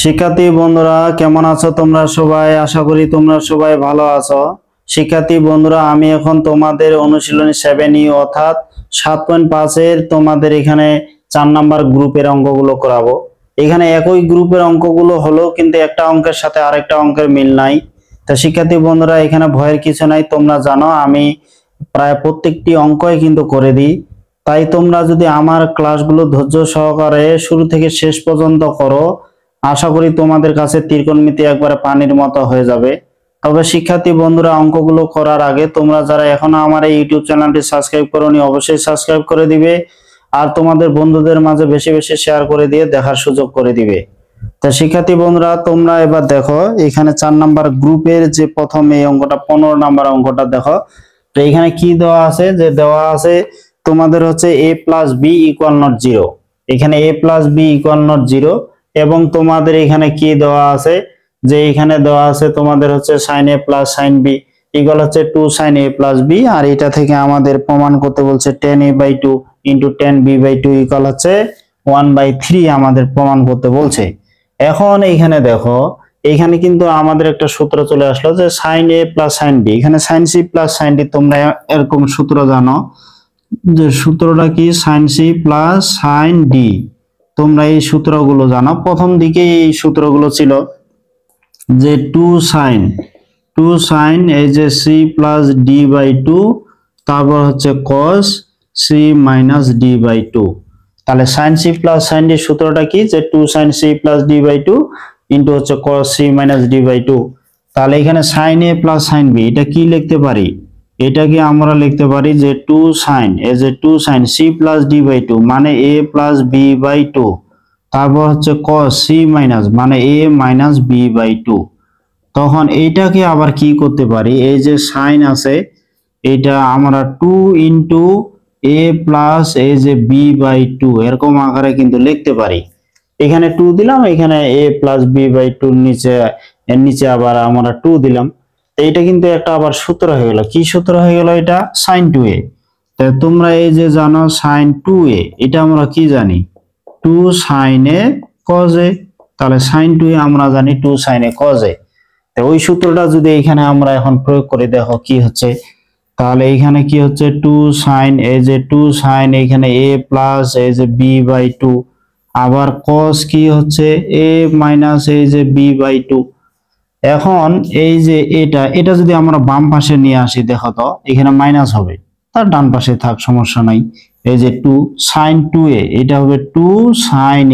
শিক্ষার্থী বন্ধুরা কেমন আছো তোমরা সবাই? আশা করি তোমরা সবাই ভালো আছো। শিক্ষার্থী বন্ধুরা, আমি এখন তোমাদের অনুশীলনী 7E অর্থাৎ 7.5 এর তোমাদের এখানে 4 নাম্বার গ্রুপের অঙ্কগুলো করাবো। এখানে একই গ্রুপের অঙ্কগুলো হলো, কিন্তু একটা অঙ্কের সাথে আরেকটা অঙ্কের মিল নাই। তা শিক্ষার্থী বন্ধুরা, এখানে ভয়ের কিছু নাই। তোমরা জানো আমি প্রায় প্রত্যেকটি অঙ্কই কিন্তু করে দিই। তাই তোমরা যদি আমার ক্লাসগুলো ধৈর্য সহকারে শুরু থেকে শেষ পর্যন্ত করো, আশা করি তোমাদের কাছে ত্রিকোণমিতি একবারে পানির মতো হয়ে যাবে। তবে শিক্ষার্থী বন্ধুরা, অঙ্কগুলো করার আগে তোমরা যারা এখনো আমার এই ইউটিউব চ্যানেলটি সাবস্ক্রাইব করোনি, অবশ্যই সাবস্ক্রাইব করে দিবে। আর তোমাদের বন্ধুদের মাঝে বেশি বেশি শেয়ার করে দিয়ে দেখার সুযোগ করে দিবে। তো শিক্ষার্থী বন্ধুরা, তোমরা এবার দেখো এখানে 4 নাম্বার গ্রুপের যে প্রথম এই অঙ্কটা 15 নাম্বার অঙ্কটা দেখো। তো এখানে কি দেওয়া আছে? যে দেওয়া আছে তোমাদের হচ্ছে a plus b equal not 0। এখানে a plus b equal not 0 এবং তোমাদের এখানে কি দেওয়া আছে? যে এখানে দেওয়া আছে তোমাদের হচ্ছে sin a plus sin b equal হচ্ছে 2 sin a প্লাস b। আর এটা থেকে আমাদের প্রমাণ করতে বলছে 10a/2 ইন্টু 10b/2 ইকুয়াল হচ্ছে 1/3 আমাদের প্রমাণ করতে বলছে। এখন এইখানে দেখো, এখানে কিন্তু আমাদের একটা সূত্র চলে আসলো যে sin a plus sin b। এখানে sin c plus sin d তোমরা এরকম সূত্র জানো, যে সূত্রটা কি? sin c plus sin d। তোমরা এই সূত্রগুলো জানো। প্রথম দিকে এই সূত্রগুলো ছিল যে 2 sin এই যে c প্লাস d বাই 2, তারপর হচ্ছে cos c minus d by 2। তাহলে sin c plus sin d সূত্রটা কি? যে 2 sin c plus d by 2 into হচ্ছে cos c minus d by 2। তাহলে এখানে sin a plus sin b এটা কি লিখতে পারি? এটাকে আমরা লিখতে পারি যে 2 sin এই যে 2 sin c plus d by 2 মানে a প্লাস b বাই 2, তারপর হচ্ছে cos c মাইনাস মানে a মাইনাস b বাই 2। তখন এইটাকে আবার কি করতে পারি? এই যে sin আছে এটা আমরা 2 ইন্টু a প্লাস এই যে b বাই 2 এরকম আকারে কিন্তু লিখতে পারি। এখানে 2 দিলাম, এখানে a প্লাস b বাই 2 এর নিচে আবার আমরা 2 দিলাম। এইটা কিন্তু একটা আবার সূত্র হয়ে গেল। কি সূত্র হয়ে গেল? এটা sin 2a। তাই তোমরা এই যে জানো sin 2a, এটা আমরা কি জানি? 2 sin a cos a। তাহলে sin 2a আমরা জানি 2 sin a cos a। তো ওই সূত্রটা যদি এখানে আমরা এখন প্রয়োগ করে দেখো কি হচ্ছে। তাহলে এখানে কি হচ্ছে? 2 sin এই যে 2 sin এখানে a প্লাস এই যে b বাই 2, আবার cos কি হচ্ছে? a মাইনাস এই যে b বাই 2। এখন এই যে এটা যদি আমরা বাম পাশে নিয়ে আসি, দেখো তো এখানে মাইনাস হবে, তার ডান পাশে থাক, সমস্যা নাই। এই যে 2 sin 2a এটা হবে 2 sin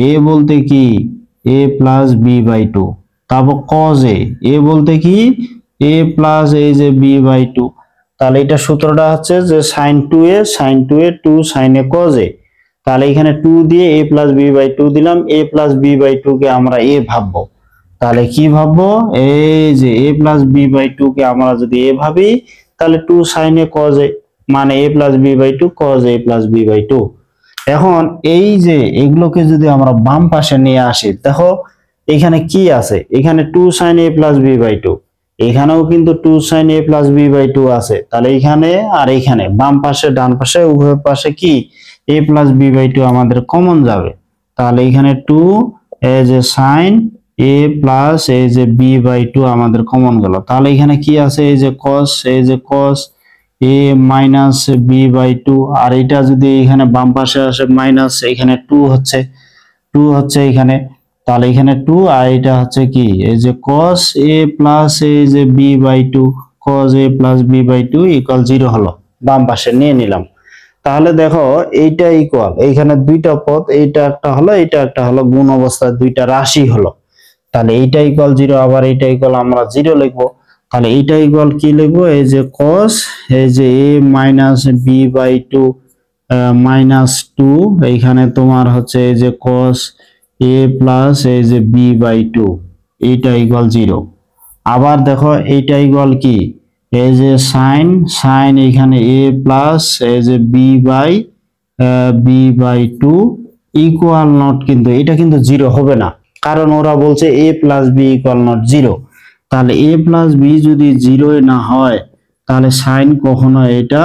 a বলতে কি? a plus b by 2। তারপর cos a বলতে কি? a প্লাস এই যে b বাই 2। তাহলে এটা সূত্রটা হচ্ছে যে sin 2a 2 sin a cos a। তাহলে এখানে 2 দিয়ে a প্লাস b বাই 2 দিলাম। a প্লাস b বাই 2 কে আমরা a ভাববো। তাহলে কি ভাববো? এই যে a প্লাস b বাই 2 কে আমরা যদি a ভাবি, তাহলে 2 sin a cos a মানে a plus b by 2 cos a plus b by 2। এখন এই যে এগুলোকে যদি আমরা বাম পাশে নিয়ে আসি, দেখো এখানে কি আছে? এখানে 2 sin a plus b by 2, এখানেও কিন্তু 2 sin a plus b by 2 আছে। তাহলে এখানে আর এখানে বাম পাশে ডান পাশে উভয় পাশে কি a প্লাস b বাই 2 আমাদের কমন যাবে। তাহলে এখানে 2 এই যে sin a প্লাস এই যে b বাই 2 আমাদের কমন গেল। তাহলে এখানে কি আছে? এই যে cos এই যে cos a minus b by 2। আর এটা যদি এখানে বাম পাশে আসে মাইনাস, এখানে 2 হচ্ছে এখানে। তাহলে এখানে 2 আর এটা হচ্ছে কি? এই যে cos a প্লাস এই যে b by 2 cos a plus b by 2 equal 0 হলো। বাম পাশে নিয়ে নিলাম। তাহলে দেখো এইটা ইকুয়াল, এইখানে দুইটা পদ, এইটা একটা হলো এইটা একটা হলো, গুণ অবস্থায় দুইটা রাশি হলো। তাহলে এইটা ইকুয়াল 0, আবার এইটা ইকুয়াল আমরা 0 লিখবো। তাহলে এইটা ইকুয়াল কি লিখবো? এই যে cos এই যে a minus b by 2 minus 2, এইখানে তোমার হচ্ছে এই যে cos a প্লাস এই যে b বাই 2 এইটা ইকুয়াল 0। আবার দেখো এইটা ইকুয়াল কি? এই যে sin এখানে a প্লাস এই যে b বাই 2 ইকুয়াল নট, কিন্তু এটা কিন্তু 0 হবে না, কারণ ওরা বলছে a plus b equal not 0। তাহলে a প্লাস b যদি 0 না হয়, তাহলে sin কখনো এটা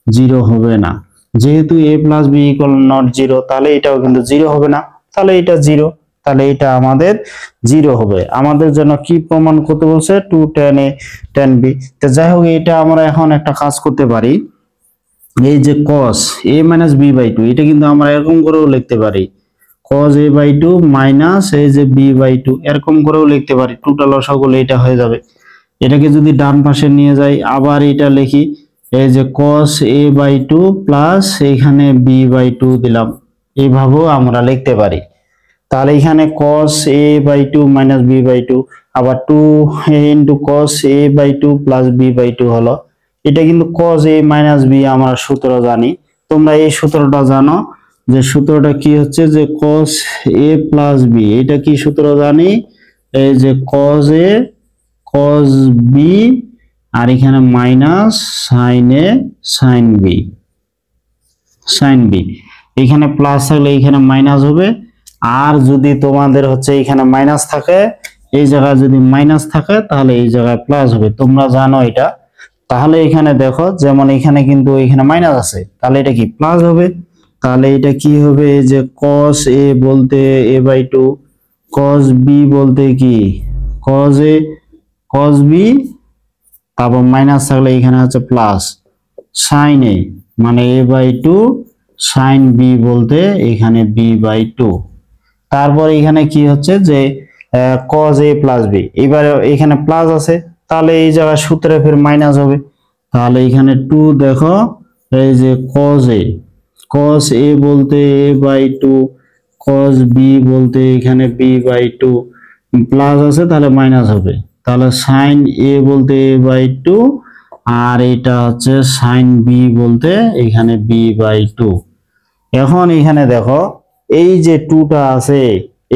0 হবে না। যেহেতু a plus b equal not 0, তাহলে এটাও কিন্তু 0 হবে না। তাহলে এটা 0, তাহলে এটা আমাদের 0 হবে। আমাদের জন্য কি প্রমাণ করতে বলছে 2 tan a tan b। তো যাই হোক এটা আমরা এখন একটা কাজ করতে পারি, এই যে cos a - b/2 এটা কিন্তু আমরা এরকম করেও লিখতে পারি, cos a/2 মাইনাস এই যে b/2 এরকম করেও লিখতে পারি। টোটাল লসাগু এটা হয়ে যাবে। এটাকে যদি ডান পাশে নিয়ে যাই আবার এটা লিখি, এই যে cos a/2 প্লাস এখানে b/2 দিলাম, এইভাবেও আমরা লিখতে পারি। তাহলে এখানে cos a/2 মাইনাস b/2 আবার 2 into cos a/2 plus b/2 হলো। এটা কিন্তু cos a মাইনাস b আমরা সূত্র জানি, তোমরা এই সূত্রটা জানো, যে সূত্রটা কি হচ্ছে যে cos a প্লাস b, এটা কি সূত্র জানি, এই যে cos a cos b আর এখানে minus sin a sin b sin b, এখানে প্লাস থাকলে এখানে মাইনাস হবে। আর যদি তোমাদের হচ্ছে এখানে মাইনাস থাকে, এই জায়গায় যদি মাইনাস থাকে তাহলে এই জায়গায় প্লাস হবে, তোমরা জানো এটা। তাহলে এখানে দেখো যেমন এখানে কিন্তু এখানে মাইনাস আছে, তাহলে এটা কি প্লাস হবে। তাহলে এটা কি হবে, এই যে cos a বলতে a/2, cos b বলতে কি cos a cos b, তারপর মাইনাস থাকলে এখানে হচ্ছে প্লাস sin a মানে a/2 sin b বলতে এখানে b/2। তারপর এখানে কি হচ্ছে যে cos a প্লাস b, এবারে এখানে প্লাস আছে তাহলে এই জায়গায় সূত্রে ফের মাইনাস হবে। তাহলে এখানে 2 দেখো, এই যে cos a বলতে a/2 cos b বলতে এখানে b/2 প্লাস আছে তাহলে মাইনাস হবে। তাহলে sin a বলতে a/2 আর এটা হচ্ছে sin b বলতে এখানে b/2। এখন এখানে দেখো এই যে 2টা আছে,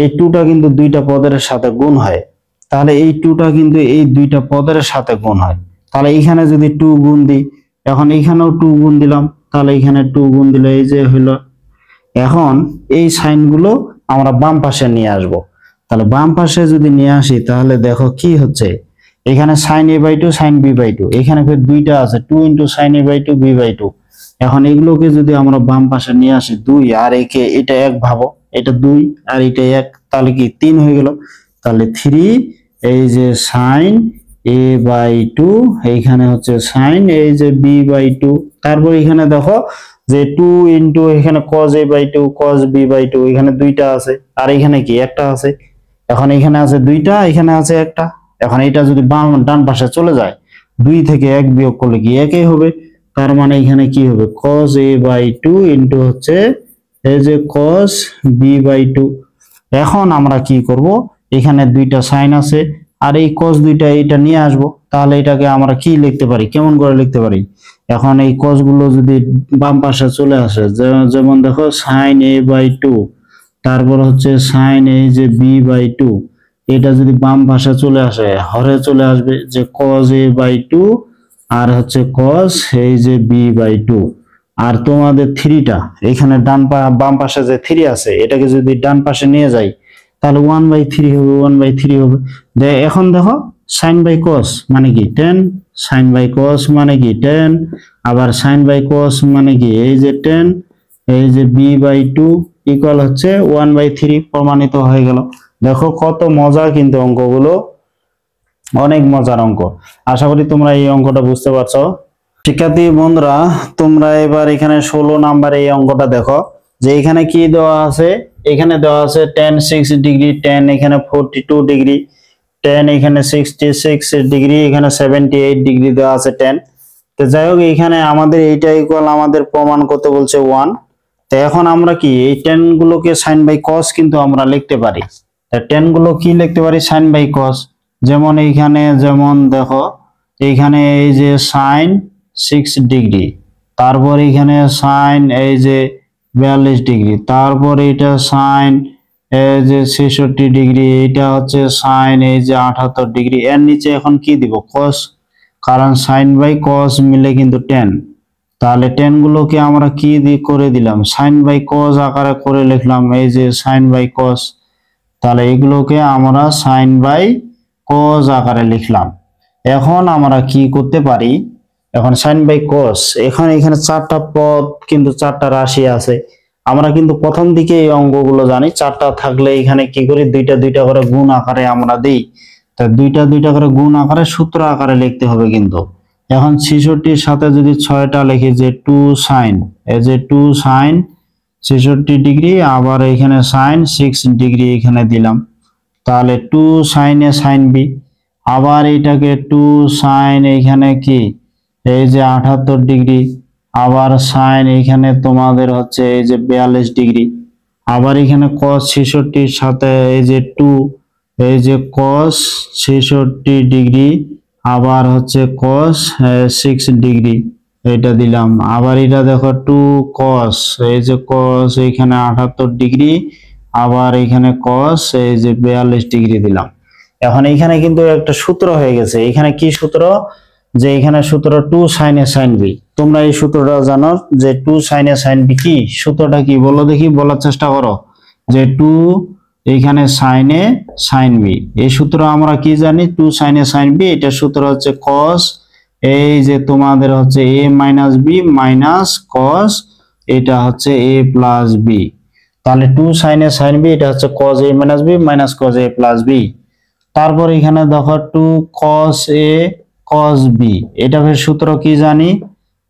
এই 2টা কিন্তু দুইটা পদের সাথে গুণ হয়, তাহলে এই 2টা কিন্তু এই দুইটা পদের সাথে গুণ হয়। তাহলে এখানে যদি 2 গুণ দিই, এখন এখানেও 2 গুণ দিলাম, তাহলে এখানে 2 গুণ দিলে এই যে হলো। এখন এই সাইনগুলো আমরা বাম পাশে নিয়ে আসব। তাহলে বাম পাশে যদি নিয়ে আসি তাহলে দেখো কি হচ্ছে, এখানে sin a/2 sin b/2, এখানে ফের দুইটা আছে 2 * sin a/2 b/2। এখন এগুলোকে যদি আমরা বাম পাশে নিয়ে আসি 2 আর একে এটা 1 ভাবো, এটা 2 আর এটা 1, তাহলে কি 3 হয়ে গেল। তাহলে 3 এই যে sin a/2 এইখানে হচ্ছে sin এই যে b/2। তারপর এখানে দেখো যে 2 ইনটু এখানে cos a/2 cos b/2, এখানে দুইটা আছে আর এখানে কি একটা আছে। এখন এখানে আছে দুইটা, এখানে আছে একটা। এখন এটা যদি ডান পাশে চলে যায়, 2 থেকে 1 বিয়োগ করলে কি 1ই হবে। তার মানে এখানে কি হবে cos a/2 ইনটু হচ্ছে এই যে cos b/2। এখন আমরা কি করব, এখানে দুইটা সাইন আছে আর এই cos দুইটা এটা নিয়ে আসব, তাহলে এটাকে আমরা কি লিখতে পারি, কেমন করে লিখতে পারি। এখন এই cos গুলো যদি বাম পাশে চলে আসে, যেমন দেখো sin a/2 তারপর হচ্ছে sin এই যে b/2, এটা যদি বাম পাশে চলে আসে হরে চলে আসবে যে cos a/2 আর হচ্ছে cos এই যে b/2। আর তোমাদের 3টা এখানে বাম পাশে যে 3 আছে এটাকে যদি ডান পাশে নিয়ে যাই তাহলে 1/3 হবে, 1/3 হবে। এখন দেখো sin বাই cos মানে কি tan, sin বাই cos মানে কি tan, আবার sin বাই cos মানে কি এই যে tan, এই যে b/2 ইকুয়াল হচ্ছে 1/3, প্রমাণিত হয়ে গেল। দেখো কত মজা কিন্তু অঙ্কগুলো, অনেক মজার অঙ্ক। আশা করি তোমরা এই অঙ্কটা বুঝতে পারছো। শিক্ষার্থী বন্ধুরা তোমরা এবার এখানে 16 নম্বরে এই অঙ্কটা দেখো, যে এখানে কি দেওয়া আছে, এখানে দেওয়া আছে tan 6 ডিগ্রি, tan এখানে 42 ডিগ্রি, tan এখানে 66 ডিগ্রি, এখানে 78 ডিগ্রি দেওয়া আছে tan। তো যাই হোক এখানে আমাদের এইটা ইকুয়াল আমাদের প্রমাণ করতে বলছে 1। তো এখন আমরা কি এই tan গুলোকে sin বাই cos কিন্তু আমরা লিখতে পারি। তা tan গুলো কি লিখতে পারি sin বাই cos, যেমন এইখানে যেমন দেখো এইখানে এই যে sin 6 ডিগ্রি, তারপর এখানে sin এই যে 42 ডিগ্রি, তারপর এটা sin এই যে 66 ডিগ্রি, এটা হচ্ছে sin এই যে 78 ডিগ্রি। এর নিচে এখন কি দিব cos, কারণ sin বাই cos মিলে কিন্তু tan। তাহলে tan গুলোকে আমরা কি দিয়ে করে দিলাম sin বাই cos আকারে করে লিখলাম, এই যে sin বাই cos। তাহলে এগুলোকে আমরা sin বাই cos আকারে লিখলাম। এখন আমরা কি করতে পারি, এখন sin বাই cos, এখানে 4টা পদ কিন্তু 4টা রাশি আছে, আমরা কিন্তু প্রথম দিকে এই অঙ্কগুলো জানি, চারটা থাকলে এখানে কি করি, দুইটা দুইটা করে গুণ আকারে আমরা দিই। তা দুইটা দুইটা করে গুণ আকারে সূত্র আকারে লিখতে হবে কিন্তু। এখন 66-র সাথে যদি 6টা লিখি যে 2 sin, এই যে 2 sin 66 ডিগ্রি, আবার এখানে sin 6 ডিগ্রি এখানে দিলাম, তাহলে 2 sin a sin b। আবার এটাকে 2 sin এখানে কি এই যে 78 ডিগ্রি, আবার sin এখানে তোমাদের হচ্ছে এই যে 42 ডিগ্রি। আবার এখানে cos 66-র সাথে এই যে 2, এই যে cos 66 ডিগ্রি, আবার হচ্ছে cos 6 ডিগ্রি এটা দিলাম। আবার এটা দেখো 2 cos, এই যে cos এখানে 78 ডিগ্রি, আবার এখানে cos এই যে 42 ডিগ্রি দিলাম। এখন এখানে কিন্তু একটা সূত্র হয়ে গেছে। এখানে কি সূত্র, যে এখানে সূত্র 2 sin a sin b। তোমরা এই সূত্রটা জানো যে 2 sin a sin b কি, সূত্রটা কি বলো দেখি, বলার চেষ্টা করো। যে 2 এখানে sin a sin b, এই সূত্র আমরা কি জানি, 2 sin a sin b, এটা সূত্র হচ্ছে cos এই যে তোমাদের হচ্ছে a minus b minus cos এটা হচ্ছে a plus b। তাহলে 2 sin a sin b এটা হচ্ছে cos a minus b minus cos a plus b। তারপর এখানে দেখো 2 cos a cos b, এটা এর সূত্র কি জানি,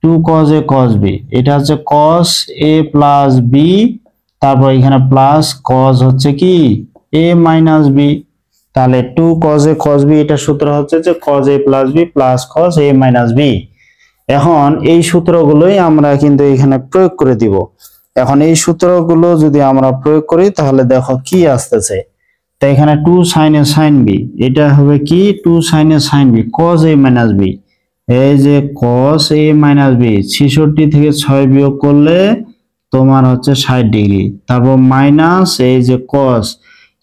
2 cos a cos b, এটা হচ্ছে cos a plus b, তারপর এখানে প্লাস cos হচ্ছে কি a minus b। তাহলে 2 cos a cos b এটা সূত্র হচ্ছে যে cos a plus b plus cos a minus b। এখন এই সূত্রগুলোই আমরা কিন্তু এখানে প্রয়োগ করে দিব। এখন এই সূত্রগুলো যদি আমরা প্রয়োগ করি তাহলে দেখো কি আসতেছে। তো এখানে 2 sin a sin b, এটা হবে কি 2 sin a sin b cos a minus b, এই যে cos a minus b 66 থেকে 6 বিয়োগ করলে তোমার হচ্ছে 60 ডিগ্রি, তারপর মাইনাস এই যে cos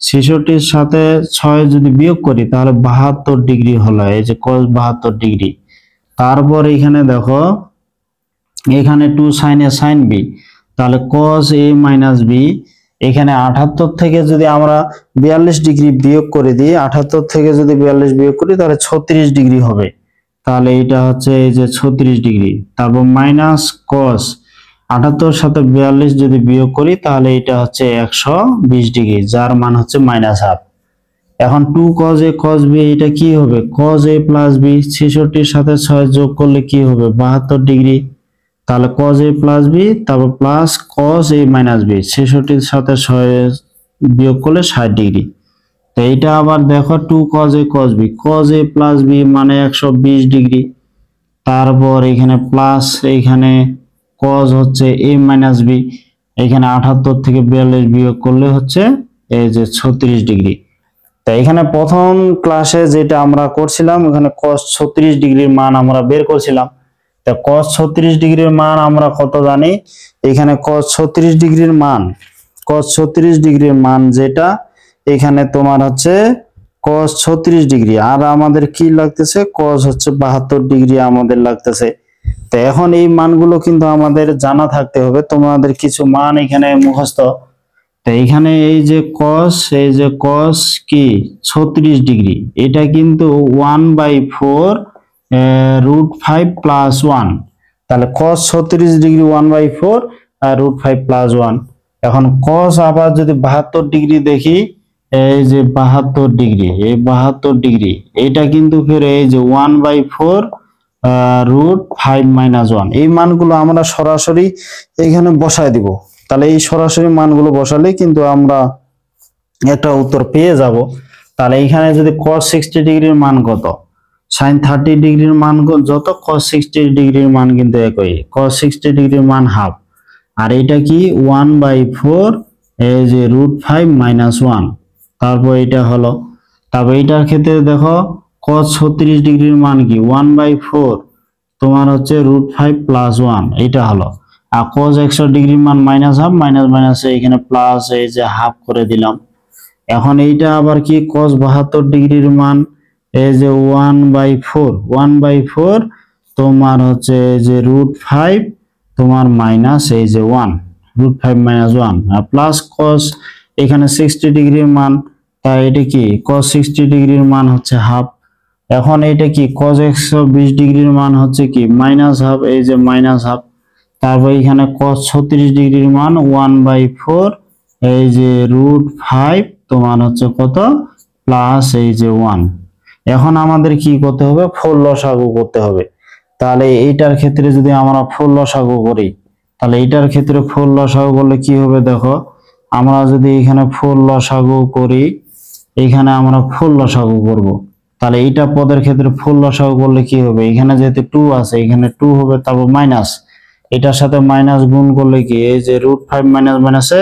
66-র সাথে 6 যদি বিয়োগ করি তাহলে 72 ডিগ্রি হলো, এই যে cos 72 ডিগ্রি। তারপর এখানে দেখো এখানে 2 sin a sin b, তাহলে cos a minus b, এখানে 78 থেকে যদি আমরা 42 ডিগ্রি বিয়োগ করে দিই, 78 থেকে যদি 42 বিয়োগ করি তাহলে 36 ডিগ্রি হবে। তাহলে এটা হচ্ছে এই যে 36 ডিগ্রি, তারপর মাইনাস cos 78 সাথে 42 যদি বিয়োগ করি তাহলে এটা হচ্ছে 120 ডিগ্রি, যার মান হচ্ছে -1/2। এখন 2 cos a cos b এটা কি হবে, cos a plus b, 66-র সাথে 6 যোগ করলে কি হবে 72 ডিগ্রি, তাহলে cos a plus b, তারপর plus cos a minus b, 66-র সাথে 6 বিয়োগ করলে 60 ডিগ্রি। তো এইটা আবার দেখো 2 cos a cos b, cos a plus b মানে 120 ডিগ্রি, তারপর এখানে প্লাস এখানে cos হচ্ছে a minus b, এখানে 78 থেকে 42 বিয়োগ করলে হচ্ছে এই যে 36 ডিগ্রি। তো এখানে প্রথম ক্লাসে যেটা আমরা করছিলাম ওখানে cos 36 ডিগ্রির মান আমরা বের করছিলাম। তো cos 36 ডিগ্রির মান আমরা কত জানি, এখানে cos 36 ডিগ্রির মান, cos 36 ডিগ্রির মান যেটা এখানে তোমার হচ্ছে cos 36 ডিগ্রি, আর আমাদের কি লাগতেছে cos হচ্ছে 72 ডিগ্রি আমাদের লাগতেছে। তো এখন এই মানগুলো কিন্তু আমাদের জানা থাকতে হবে, তোমাদের কিছু মান এখানে মুখস্থ। তো এখানে এই যে cos, এই যে cos কি 36 ডিগ্রি, এটা কিন্তু 1/4 √5 + 1, তাহলে cos 36 ডিগ্রি 1/4 আর √5 + 1। এখন cos আবার যদি 72 ডিগ্রি দেখি, এই যে 72 ডিগ্রি, এই 72 ডিগ্রি এটা কিন্তু ফের এই যে 1/4 √5 - 1, এই মানগুলো আমরা সরাসরি এখানে বসায় দিব। তাহলে এই সরাসরি মানগুলো বসালে কিন্তু আমরা একটা উত্তর পেয়ে যাব। তাহলে এখানে যদি cos 60 ডিগ্রির মান কত, sin 30 ডিগ্রির মান যত, cos 60 ডিগ্রির মান কিন্তু একই, cos 60 ডিগ্রির মান হাফ, আর এটা কি 1/4 এই যে √5 - 1, তারপর এটা হলো। তারপর এটার ক্ষেত্রে দেখো cos 36 ডিগ্রির মান কি 1/4 তোমার হচ্ছে √5 + 1, এটা হলো। আর cos 100 ডিগ্রির মান -1/2, মাইনাস মাইনাস এখানে প্লাস এই যে হাফ করে দিলাম। এখন এইটা আবার কি cos 72 ডিগ্রির মান এই যে 1/4 তোমার হচ্ছে এই যে √5 তোমার মাইনাস এই যে 1, √5 - 1, আর প্লাস cos এখানে 60 ডিগ্রির মান, তাই এটা কি cos 60 ডিগ্রির মান হচ্ছে হাফ। এখন এটা কি cos 120 ডিগ্রির মান হচ্ছে কি -1/2, এই যে -1/2। তারপর এখানে cos 36 ডিগ্রির মান 1/4, এই যে √5 তোমার হচ্ছে কত প্লাস এই যে 1। এখন আমাদের কি করতে হবে, ফল লসাগু করতে হবে। তাহলে এইটার ক্ষেত্রে যদি আমরা ফল লসাগু করি, তাহলে এইটার ক্ষেত্রে ফল লসাগু করলে কি হবে দেখো, আমরা যদি এখানে ফল লসাগু করি, এখানে আমরা ফল লসাগু করব, তাহলে এইটা পদের ক্ষেত্রে ফল লসাগু করলে কি হবে, এখানে যেহেতু 2 আছে এখানে 2 হবে, তারপর মাইনাস, এটার সাথে মাইনাস গুণ করলে কি এই যে √5 মাইনাস মাইনাসে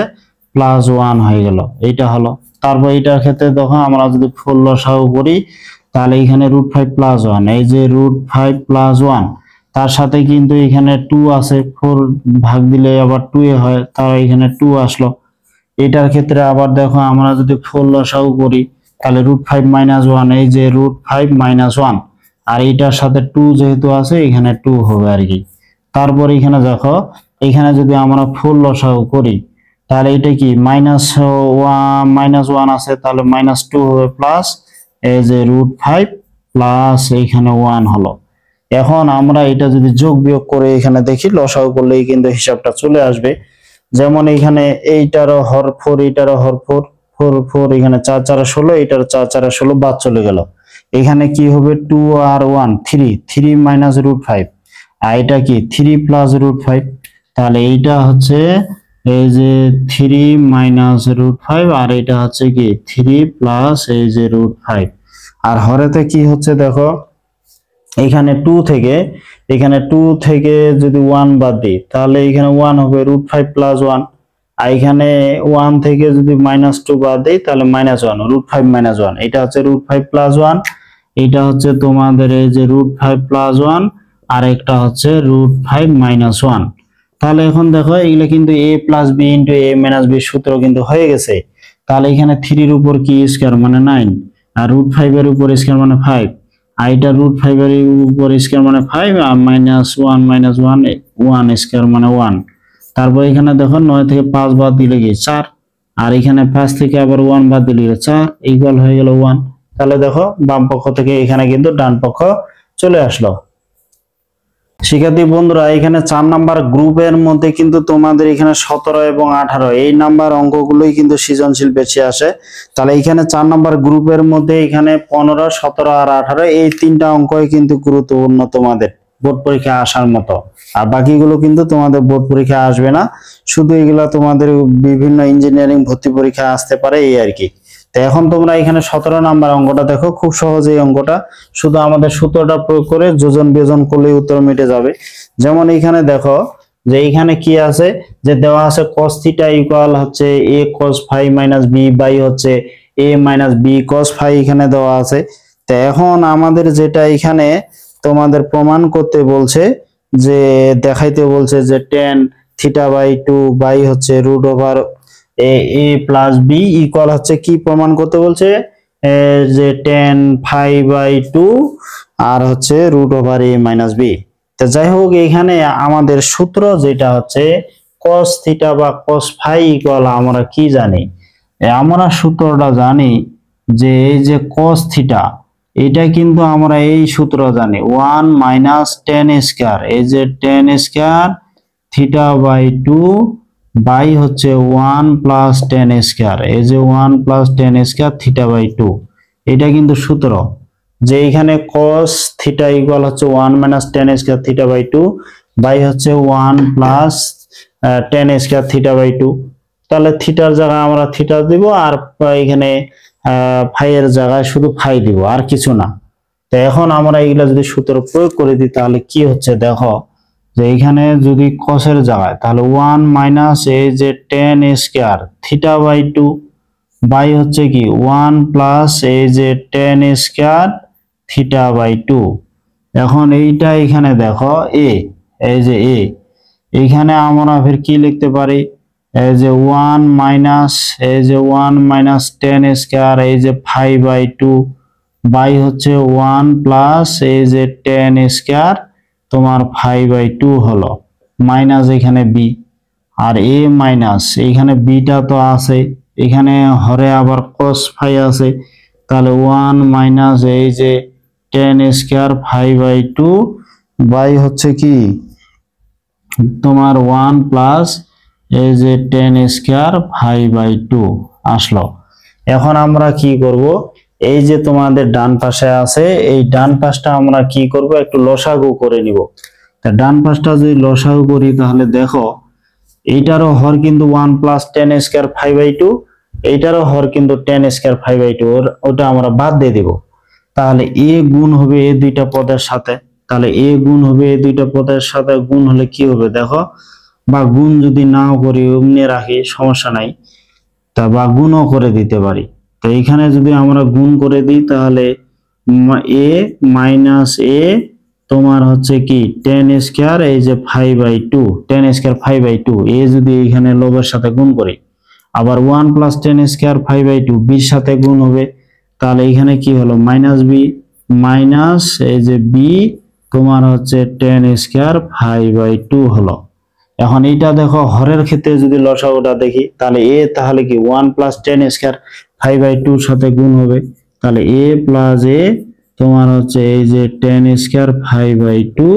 +1 হয়ে গেল, এইটা হলো। তারপর এইটার ক্ষেত্রে দেখো আমরা যদি ফল লসাগু করি, তাহলে এখানে √5 + 1, এই যে √5 + 1, তার সাথে কিন্তু এখানে 2 আছে, 4 ভাগ দিলে আবার 2 এ হয়, তার এখানে 2 আসলো। এটার ক্ষেত্রে আবার দেখো আমরা যদি ফল লসাগু করি, তাহলে √5 - 1, এই যে √5 - 1, আর এইটার সাথে 2 যেহেতু আছে এখানে 2 হবে আর কি। তারপর এখানে দেখো, এখানে যদি আমরা ফল লসাগু করি, তাহলে এটা কি -1 আছে, তাহলে -2 হবে, প্লাস এই যে √5 প্লাস এখানে 1 হলো। এখন আমরা এটা যদি যোগ বিয়োগ করে এখানে দেখি, লসাগু করলেই কিন্তু হিসাবটা চলে আসবে। যেমন এখানে এইটারও হর 4, এইটারও হর 4, 4 4, এখানে 4 4 16, এইটার 4 4 16 বাদ চলে গেল। এখানে কি হবে 2 আর 1 3, 3 - √5, আর এটা কি 3 + √5, তাহলে এইটা হচ্ছে এই যে 3 - √5, আর এটা হচ্ছে কি 3 প্লাস এই যে √5। আর হরেতে কি হচ্ছে দেখো, এখানে 2 থেকে, এখানে 2 থেকে যদি 1 বাদ দিই, তাহলে এখানে 1 হবে √5 + 1, আর এখানে 1 থেকে যদি -2 বাদ দিই, তাহলে -1, √5 - 1, এটা হচ্ছে √5 + 1, এটা হচ্ছে তোমাদের এই যে √5 + 1, আর একটা হচ্ছে √5 - 1। তাহলে এখন দেখো এগুলো কিন্তু a + b * a - b সূত্র কিন্তু হয়ে গেছে। তাহলে এখানে 3 এর উপর কি স্কয়ার মানে 9, আর √5 এর উপর স্কয়ার মানে 5, আর এটা √5 এর উপর স্কয়ার মানে 5, আর -1 - 1 স্কয়ার মানে 1। তারপর এখানে দেখো 9 থেকে 5 বাদ দিলে কি 4, আর এখানে 5 থেকে আবার 1 বাদ দিলে 4 ইকুয়াল হয়ে গেল 1। তাহলে দেখো বাম পক্ষ থেকে এখানে কিন্তু ডান পক্ষ চলে আসলো। শিক্ষার্থী বন্ধুরা, এখানে 4 নাম্বার গ্রুপের মধ্যে কিন্তু তোমাদের এখানে 17 এবং 18 এই নাম্বার অঙ্কগুলোই কিন্তু সৃজনশীল বেশি আসে। তাহলে এখানে 4 নাম্বার গ্রুপের মধ্যে এখানে 15 17 আর 18 এই তিনটা অঙ্কই কিন্তু গুরুত্বপূর্ণ তোমাদের বোর্ড পরীক্ষা আসার মতো, আর বাকিগুলো কিন্তু তোমাদের বোর্ড পরীক্ষা আসবে না, শুধু এগুলা তোমাদের বিভিন্ন ইঞ্জিনিয়ারিং ভর্তি পরীক্ষা আসতে পারে এই আর কি। তো এখন তোমরা এখানে 17 নাম্বার অঙ্কটা দেখো, খুব সহজ এই অঙ্কটা, শুধু আমাদের সূত্রটা প্রয়োগ করে যোজন বিয়োজন করলেই উত্তর মিটে যাবে। যেমন এখানে দেখো যে এখানে কি আছে, যে দেওয়া আছে cos θ ইকুয়াল হচ্ছে a cos phi - b by হচ্ছে a - b cos phi, এখানে দেওয়া আছে। তো এখন আমাদের যেটা এখানে তোমাদের প্রমাণ করতে বলছে, যে দেখাইতে বলছে যে tan θ/2 বাই হচ্ছে √a প্লাস b ইকুয়াল হচ্ছে কি প্রমাণ করতে বলছে, যে tan phi/2 আর হচ্ছে √a - b। তো যাই হোক, এখানে আমাদের সূত্র যেটা হচ্ছে cos θ বা cos phi ইকুয়াল আমরা কি জানি, আমরা সূত্রটা জানি যে এই যে cos θ, এটা কিন্তু আমরা এই সূত্র জানি 1 - tan স্কয়ার, এই যে tan স্কয়ার θ/2 বাই হচ্ছে 1 প্লাস tan স্কয়ার, এই যে 1 প্লাস tan স্কয়ার θ/2, এটা কিন্তু সূত্র, যে এখানে cos θ ইকুয়াল হচ্ছে 1 - tan স্কয়ার θ/2 বাই হচ্ছে 1 প্লাস tan স্কয়ার θ/2। তাহলে থিটার জায়গায় আমরা থিটা দিব, আর এখানে ফাই এর জায়গায় শুধু ফাই দিব, আর কিছু না। তো এখন আমরা এগুলা যদি সূত্র প্রয়োগ করে দিই, তাহলে কি হচ্ছে দেখো, যে এখানে যদি cos এর জায়গায়, তাহলে 1 মাইনাস এই যে tan স্কয়ার θ/2 বাই হচ্ছে কি 1 প্লাস এই যে tan স্কয়ার θ/2। এখন এইটা এখানে দেখো a, এই যে a, এখানে আমরা ফির কি লিখতে পারি, এই যে 1 মাইনাস এই যে 1 মাইনাস tan স্কয়ার এই যে 5/2 বাই হচ্ছে 1 প্লাস এই যে tan স্কয়ার তোমার 5/2 হলো, মাইনাস এখানে b, আর a মাইনাস এখানে bটা তো আছে, এখানে হরে আবার cos phi আছে, তাহলে 1 মাইনাস এই যে tan স্কয়ার 5/2 বাই হচ্ছে কি তোমার 1 প্লাস এই যে 10 স্কয়ার 5/2 আসলো। এখন আমরা কি করব, এই যে তোমাদের ডান পাশে আছে এই ডান পাশটা আমরা কি করব, একটু লসাগু করে নিব। তা ডান পাশটা যদি লসাগু করি তাহলে দেখো এইটারও হর কিন্তু 1 প্লাস 10 স্কয়ার 5/2, এইটারও হর কিন্তু 10 স্কয়ার 5/2, ওটা আমরা বাদ দিয়ে দিব। তাহলে এ গুণ হবে এই দুইটা পদের সাথে, তাহলে এ গুণ হবে এই দুইটা পদের সাথে, গুণ হলে কি হবে দেখো, বা গুণ যদি নাও করি অমনি রাখি সমস্যা নাই, তা বা গুণও করে দিতে পারি। তো এখানে যদি আমরা গুণ করে দিই তাহলে এ মাইনাস এ তোমার হচ্ছে কি 10 স্কয়ার এই যে 5/2, 10 স্কয়ার 5/2, এ যদি এখানে লবের সাথে গুণ করি, আবার 1 প্লাস 10 স্কয়ার 5/2 বির সাথে গুণ হবে, তাহলে এখানে কি হলো মাইনাস বি, মাইনাস এই যে বি তোমার হচ্ছে 10 স্কয়ার 5/2 হলো। এখন এইটা দেখো হরের ক্ষেত্রে যদি লসাগুটা দেখি তাহলে এ তাহলে কি 1 প্লাস 10 স্কয়ার 5/2 এর সাথে গুণ হবে, তাহলে এ প্লাস এ তোমার হচ্ছে এই যে 10 স্কয়ার 5/2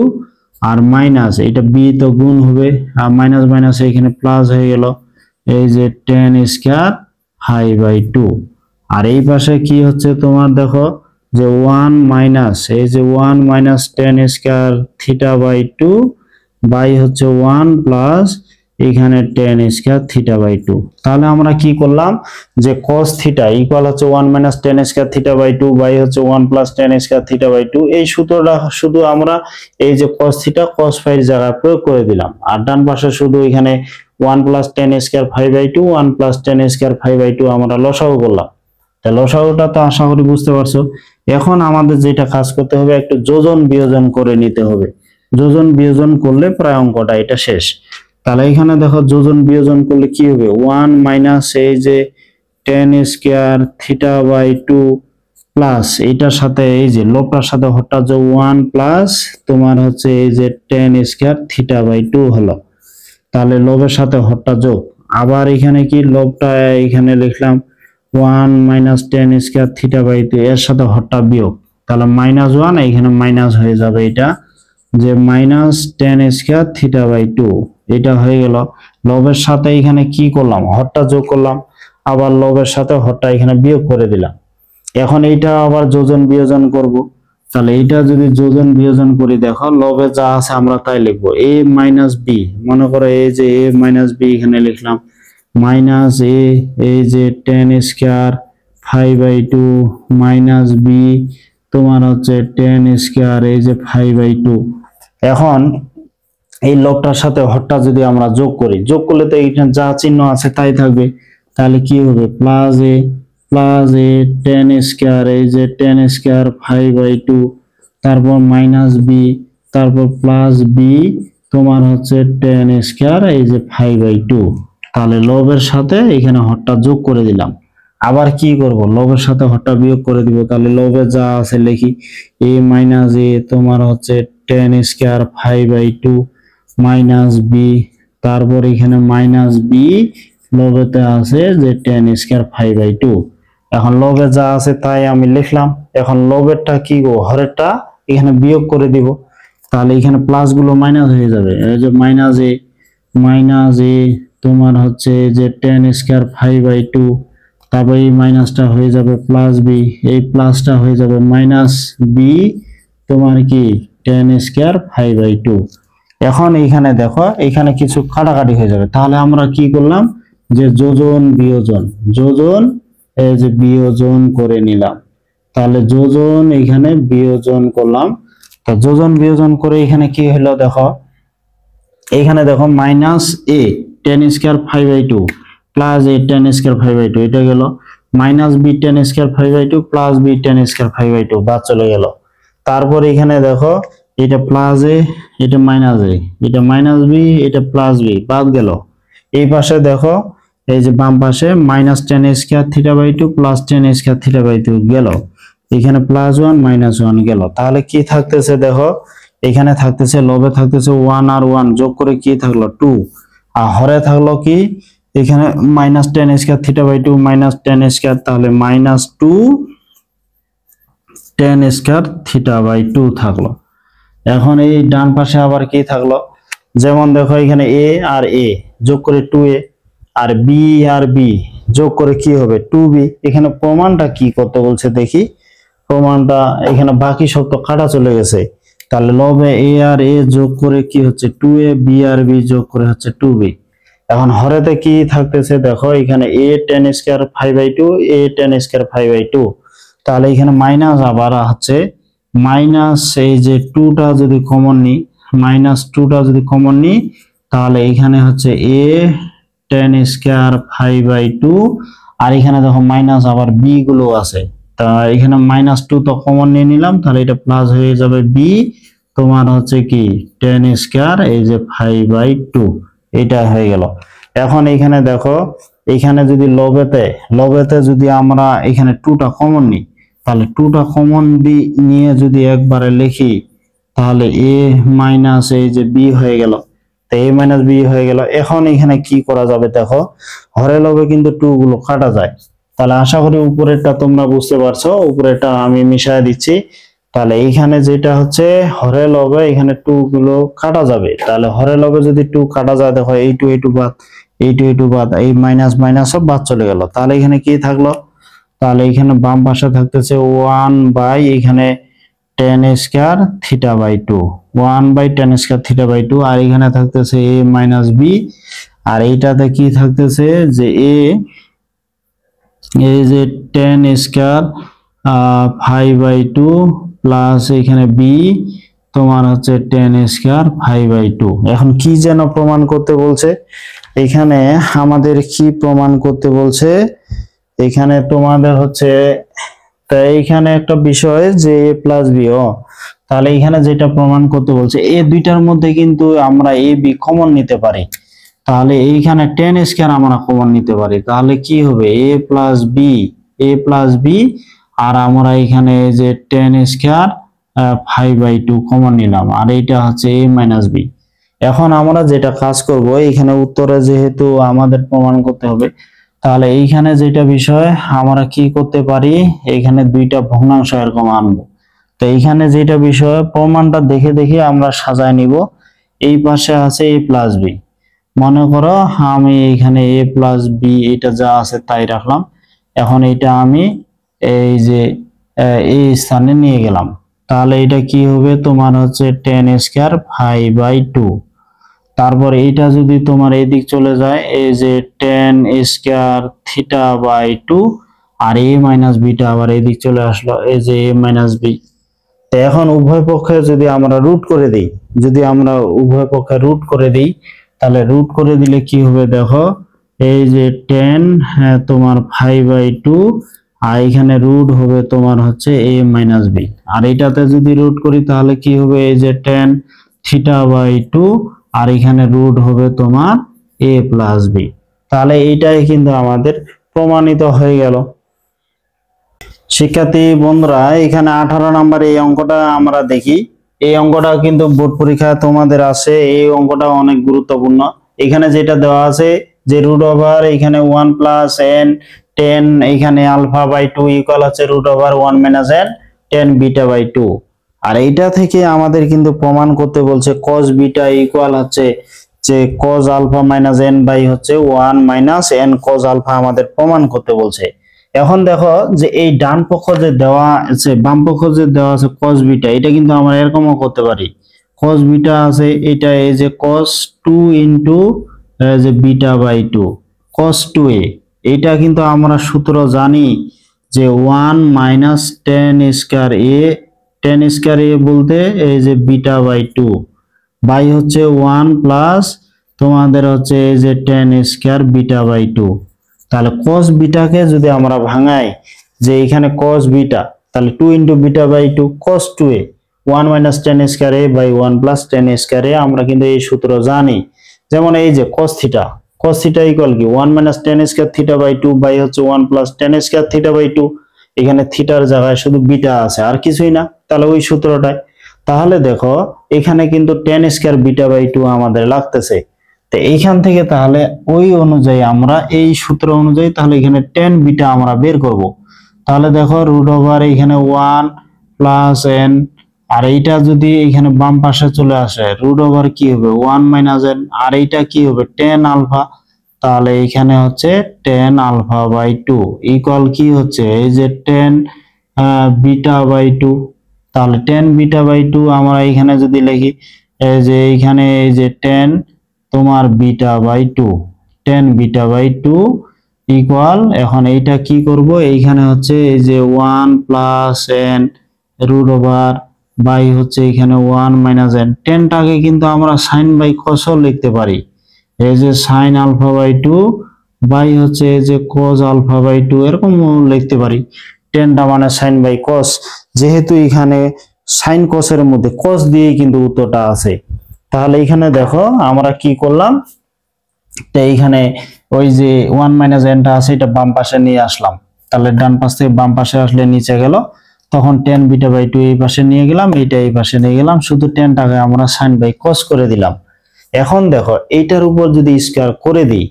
আর মাইনাস এটা বি তো গুণ হবে, আর মাইনাস মাইনাস এখানে প্লাস হয়ে গেল এই যে 10 স্কয়ার 5/2। আর এই পাশে কি হচ্ছে তোমার দেখো যে 1 মাইনাস এই যে 1 মাইনাস 10 স্কয়ার থিটা/2 বাই হচ্ছে 1 প্লাস এখানে 10 স্কয়ার থিটা/2। তাহলে আমরা কি করলাম যে cos থিটা ইকুয়াল হচ্ছে 1 মাইনাস 10 স্কয়ার থিটা/2 বাই হচ্ছে 1 প্লাস 10 স্কয়ার থিটা/2, এই সূত্রটা শুধু আমরা এই যে cos থিটা cos ফাই এর জায়গায় প্রয়োগ করে দিলাম, আর ডান পাশে শুধু এখানে 1 প্লাস 10 স্কয়ার 5/2 1 প্লাস 10 স্কয়ার 5/2 আমরা লসাগু করলাম। তা লসাগুটা তো আশা করি বুঝতে পারছো। এখন আমাদের যেটা কাজ করতে হবে একটু যোজন বিয়োজন করে নিতে হবে, যোজন বিয়োজন করলে প্রায় অঙ্কটা এটা শেষ। তাহলে এখানে দেখো যোজন বিয়োজন করলে কি হবে 1 মাইনাস এই যে 10 স্কয়ার থিটা/2 প্লাস এটার সাথে এই যে লবটার সাথে হরটা যোগ 1 প্লাস তোমার হচ্ছে এই যে 10 স্কয়ার থিটা/2 হলো। তাহলে লবের সাথে হরটা যোগ, আবার এখানে কি লবটা এখানে লিখলাম 1 মাইনাস 10 স্কয়ার থিটা/2 এর সাথে হরটা বিয়োগ, তাহলে -1 এখানে মাইনাস হয়ে যাবে, এটা যে মাইনাস 10 স্কয়ার থিটা/2 এটা হয়ে গেল। লবের সাথে এখানে কি করলাম হরটা যোগ করলাম, আবার লবের সাথে হরটা এখানে বিয়োগ করে দিলাম। এখন এইটা আবার যোজন বিয়োজন করব, তাহলে এইটা যদি যোজন বিয়োজন করি দেখো লবে যা আছে আমরা তাই লিখবো, a মাইনাস বি, মনে করো এই যে a মাইনাস বি এখানে লিখলাম, মাইনাস এ এই যে 10 স্কয়ার 5/2 মাইনাস বি তোমার হচ্ছে 10 স্কয়ার এই যে 5/2। এখন এই লবটার সাথে হরটা যদি আমরা যোগ করি, যোগ করলে তো এখানে যা চিহ্ন আছে তাই থাকবে, তাহলে কি হবে প্লাস এ 10 স্কয়ার এই যে 10 স্কয়ার 5/2 তারপর মাইনাস বি তারপর প্লাস বি তোমার হচ্ছে 10 স্কয়ার এই যে 5/2। তাহলে লবের সাথে এখানে হরটা যোগ করে দিলাম, আবার কি করব লবের সাথে হরটা বিয়োগ করে দিব, তাহলে লবে যা আছে লিখি a মাইনাস এ তোমার হচ্ছে 10 স্কয়ার 5/2 মাইনাস বি তারপর এখানে মাইনাস বি লবেতে আছে যে 10 স্কয়ার 5/2। এখন লবে যা আছে তাই আমি লিখলাম, এখন লবেরটা কি গো হরেরটা এখানে বিয়োগ করে দিব, তাহলে এখানে প্লাস গুলো মাইনাস হয়ে যাবে, এই যে মাইনাস এ তোমার হচ্ছে যে 10 স্কয়ার 5/2 তারপর এই মাইনাসটা হয়ে যাবে প্লাস বি, এই প্লাসটা হয়ে যাবে মাইনাস বি তোমার কি 10 স্কয়ার 5/2। এখন এইখানে দেখো এখানে কিছু কাটাকাটি হয়ে যাবে, তাহলে আমরা কি করলাম যে যোজন বিয়োজন এই যে বিয়োজন করে নিলাম, তাহলে যোজন এখানে বিয়োজন করলাম। তো যোজন বিয়োজন করে এখানে কি হলো দেখো, এখানে দেখো minus a 10 square 5/2 plus a 10 square 5/2 এটা গেল, minus b 10 square 5/2 plus b 10 square 5/2 বাদ চলে গেল। তারপর এখানে দেখো এটা প্লাস এ এটা মাইনাস এ এটা মাইনাস বি এটা প্লাস বি বাদ গেল। এই পাশে দেখো এই যে বাম পাশে মাইনাস 10 স্কয়ার থিটা/2 প্লাস 10 স্কয়ার থিটা/2 গেল, এখানে +1 -1 গেল। তাহলে কি থাকতেছে দেখো এখানে থাকতেছে লবে থাকতেছে 1 আর 1 যোগ করে কি থাকলো 2, আর হরে থাকলো কি এখানে -10 স্কয়ার থিটা/2 -10 স্কয়ার, তাহলে -2 10 স্কয়ার থিটা/2 থাকলো। এখন এই ডান পাশে আবার কি থাকলো যেমন দেখো এখানে এ আর এ যোগ করে 2a, আর বি আর বি যোগ করে কি হবে 2b। এখানে প্রমাণটা কি করতে বলছে দেখি। প্রমাণটা এখানে বাকি সব তো কাটা চলে গেছে, তাহলে লবে এ আর এ যোগ করে কি হচ্ছে 2a, বি আর বি যোগ করে হচ্ছে 2b। এখন হরেতে কি থাকতেছে দেখো, এখানে a tan square 5/2, a tan square 5/2, তাহলে এখানে মাইনাস আবার হচ্ছে মাইনাস এই যে 2টা যদি কমন নিই, মাইনাস 2টা যদি কমন নিই, তাহলে এখানে হচ্ছে a tan স্কয়ার 5/2, আর এখানে দেখো মাইনাস আবার b গুলো আছে, তা এখানে -2 তো কমন নিয়ে নিলাম, তাহলে এটা প্লাস হয়ে যাবে b তোমার হচ্ছে কি tan স্কয়ার এই যে 5/2, এটা হয়ে গেল। এখন এখানে দেখো, এখানে যদি লবেতে যদি আমরা এখানে 2টা কমন নিই, তাহলে 2টা কমন নিয়ে যদি একবারে লিখি, তাহলে a মাইনাস এই যে b হয়ে গেল, তো a মাইনাস b হয়ে গেল। এখন এখানে কি করা যাবে দেখো, হরে লবে কিন্তু 2 গুলো কাটা যায়, তাহলে আশা করি উপরেরটা তোমরা বুঝতে পারছো, উপরেরটা আমি মিশিয়ে দিচ্ছি। তাহলে এইখানে যেটা হচ্ছে হরে লবে এখানে 2 গুলো কাটা যাবে, তাহলে হরে লবে যদি 2 কাটা যায় দেখো এই 2 বাদ, এই 2 বাদ, এই মাইনাস মাইনাস সব বাদ চলে গেল, তাহলে এখানে কি থাকলো, তাহলে এখানে বাম পাশে থাকতেছে 1 এখানে tan স্কয়ার θ/2, 1 tan স্কয়ার θ/2, আর এখানে থাকতেছে a মাইনাস b, আর এইটাতে কি থাকতেছে যে a এই যে tan স্কয়ার 5/2 প্লাস এখানে b তোমার হচ্ছে tan স্কয়ার 5/2। এখন কি যেন প্রমাণ করতে বলছে, এখানে আমাদের কি প্রমাণ করতে বলছে, এখানে তোমাদের হচ্ছে তাই এখানে একটা বিষয় যে a প্লাস b, তাহলে এখানে যেটা প্রমাণ করতে বলছে এই দুইটার মধ্যে কিন্তু আমরা a b কমন নিতে পারি, তাহলে এইখানে tan স্কয়ার আমরা কমন নিতে পারি, তাহলে কি হবে a প্লাস b, আর আমরা এখানে যে tan স্কয়ার 5/2 কমন নিলাম, আর এইটা হচ্ছে a মাইনাস b। এখন আমরা যেটা কাজ করব, এখানে উত্তরে যেহেতু আমাদের প্রমাণ করতে হবে, তাহলে এইখানে যেটা বিষয় আমরা কি করতে পারি, এখানে দুইটা ভগ্নাংশ এরকম আনবো, তো এইখানে যেটা বিষয় প্রমাণটা দেখে দেখে আমরা সাজায় নিব। এই পাশে আছে a প্লাস b, মনে করো আমি এখানে a প্লাস b এটা যা আছে তাই রাখলাম, এখন এটা আমি এই যে এই স্থানে নিয়ে গেলাম, তাহলে এটা কি হবে তোমার হচ্ছে tan স্কয়ার 5/2, তারপর এইটা যদি তোমার এদিক চলে যায় এই যে tan স্কয়ার θ/2, আর a মাইনাস বিটা আবার এদিক চলে আসলো এই যে a মাইনাস b। তো এখন উভয় পক্ষে যদি আমরা রুট করে দেই, যদি আমরা উভয় পক্ষে রুট করে দেই, তাহলে রুট করে দিলে কি হবে দেখো, এই যে tan তোমার 5/2, আর এখানে রুট হবে তোমার হচ্ছে a মাইনাস b, আর এটাতে যদি রুট করি তাহলে কি হবে এই যে tan θ/2, আর এখানে রুট হবে তোমার a প্লাস b। তাহলে এইটাই কিন্তু আমাদের প্রমাণিত হয়ে গেল। শিক্ষার্থী বন্ধুরা, এখানে 18 নম্বর এই অঙ্কটা আমরা দেখি। এই অঙ্কটা কিন্তু বোর্ড পরীক্ষায় তোমাদের আসে, এই অঙ্কটা অনেক গুরুত্বপূর্ণ। এখানে যেটা দেওয়া আছে যে রুট ওভার এখানে 1 প্লাস n tan এখানে α/2 ইকুয়াল হচ্ছে root over 1 minus n tan β/2, আর এইটা থেকে আমাদের কিন্তু প্রমাণ করতে বলছে cos β ইকুয়াল হচ্ছে যে cos alpha minus n by হচ্ছে 1 মাইনাস n cos আলফা আমাদের প্রমাণ করতে বলছে। এখন দেখো যে এই ডান পক্ষ যে দেওয়া আছে, বাম পক্ষ যে দেওয়া আছে cos β, এটা কিন্তু আমরা এরকমও করতে পারি, cos β আছে এটা এই যে cos 2 ইনটু যে β/2 cos 2a, এটা কিন্তু আমরা সূত্র জানি যে 1 minus tan square a, tan square a বলতে এই যে β/2 বাই হচ্ছে 1 প্লাস তোমাদের হচ্ছে এই যে tan স্কয়ার β/2। তাহলে cos বিটাকে যদি আমরা ভাঙাই যে এখানে cos বিটা, তাহলে 2 into β/2 cos 2a 1 minus tan square a by 1 plus tan square a, আমরা কিন্তু এই সূত্র জানি। যেমন এই যে cos থিটা ইকুয়াল কি 1 মাইনাস tan স্কয়ার θ/2 বাই হচ্ছে 1 প্লাস tan স্কয়ার θ/2, এখানে থিটার জায়গায় শুধু বিটা আছে আর কিছুই না, তাহলে ওই সূত্রটাই। তাহলে দেখো এখানে কিন্তু tan স্কয়ার β/2 আমাদের লাগতেছে, তো এইখান থেকে তাহলে ওই অনুযায়ী আমরা এই সূত্র অনুযায়ী তাহলে এখানে tan β আমরা বের করব। তাহলে দেখো রুট ওভার এখানে 1 প্লাস n আর এইটা যদি এখানে বাম পাশে চলে আসে রুট ওভার কি হবে 1 মাইনাস এন, আর এইটা কি হবে টেন আলফা, তাহলে এখানে হচ্ছে tan alpha by two equal কি হচ্ছে এই যে টেন বিটা বাই টু। তাহলে টেন বিটা বাই টু আমরা এখানে যদি লিখি এই যে এইখানে এই যে টেন তোমার beta by two, tan beta by two equal, এখন এইটা কি করব এইখানে হচ্ছে এই যে 1 plus n root over by হচ্ছে এখানে 1 মাইনাস এন, টেনটাকে কিন্তু আমরা সাইন বাই কসও লিখতে পারি, এই যে sine alpha by two by হচ্ছে এই যে কজ আলফা বাই টু এরকম লিখতে পারি। টেনটা মানে সাইন বাই কস, যেহেতু এখানে সাইন কসের মধ্যে কস দিয়ে কিন্তু উত্তরটা আছে। তাহলে এখানে দেখো আমরা কি করলাম, তো এইখানে ওই যে 1 মাইনাস এনটা আছে এটা বাম পাশে নিয়ে আসলাম, তাহলে ডান পাশ থেকে বাম পাশে আসলে নিচে গেল, তখন টেন বিটা বাই টু এই পাশে নিয়ে গেলাম, এইটা এই পাশে নিয়ে গেলাম, শুধু টেনটাকে আমরা সাইন বাই কস করে দিলাম। এখন দেখো এইটার উপর যদি স্কয়ার করে দিই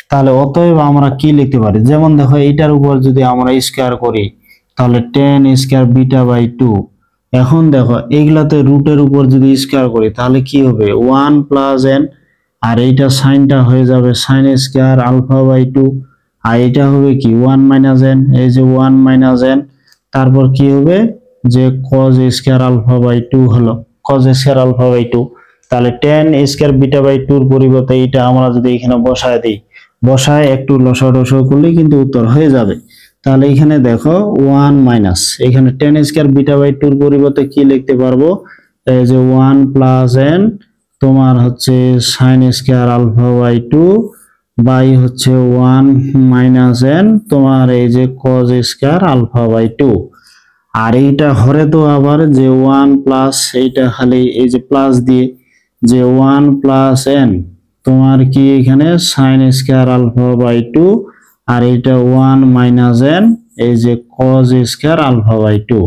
তাহলে অতএব আমরা কি লিখতে পারি, যেমন দেখো এইটার উপর যদি আমরা স্কয়ার করি তাহলে tan square beta by two, এখন দেখো এইগুলাতে রুটের উপর যদি স্কয়ার করি তাহলে কি হবে 1 প্লাস এন, আর এইটা সাইনটা হয়ে যাবে sine square alpha by two, আর এটা হবে কি 1 মাইনাস এন, এই যে 1 মাইনাস এন, তারপর কি হবে যে cos square alpha by two হলো cos square alpha by two. তাহলে টেন স্কয়ার বিটা বাই টুর পরিবর্তে এটা আমরা যদি এখানে বসায় দিই, বসায় একটু লসাগু করলেই কিন্তু উত্তর হয়ে যাবে। তাহলে এখানে দেখো 1 মাইনাস এখানে টেন স্কয়ার বিটা বাই টুর পরিবর্তে কি লিখতে পারবো এই যে 1 প্লাস এন তোমার হচ্ছে sine square alpha by two by হচ্ছে 1 মাইনাস এন তোমার এই যে cos square alpha by two. আর এইটা হরে তো আবার যে 1 প্লাস এইটা খালি এই যে প্লাস দিয়ে যে 1 প্লাস এন তোমার কি এখানে sine square alpha by two, আর এইটা 1 মাইনাস এন এই যে cos square alpha by two.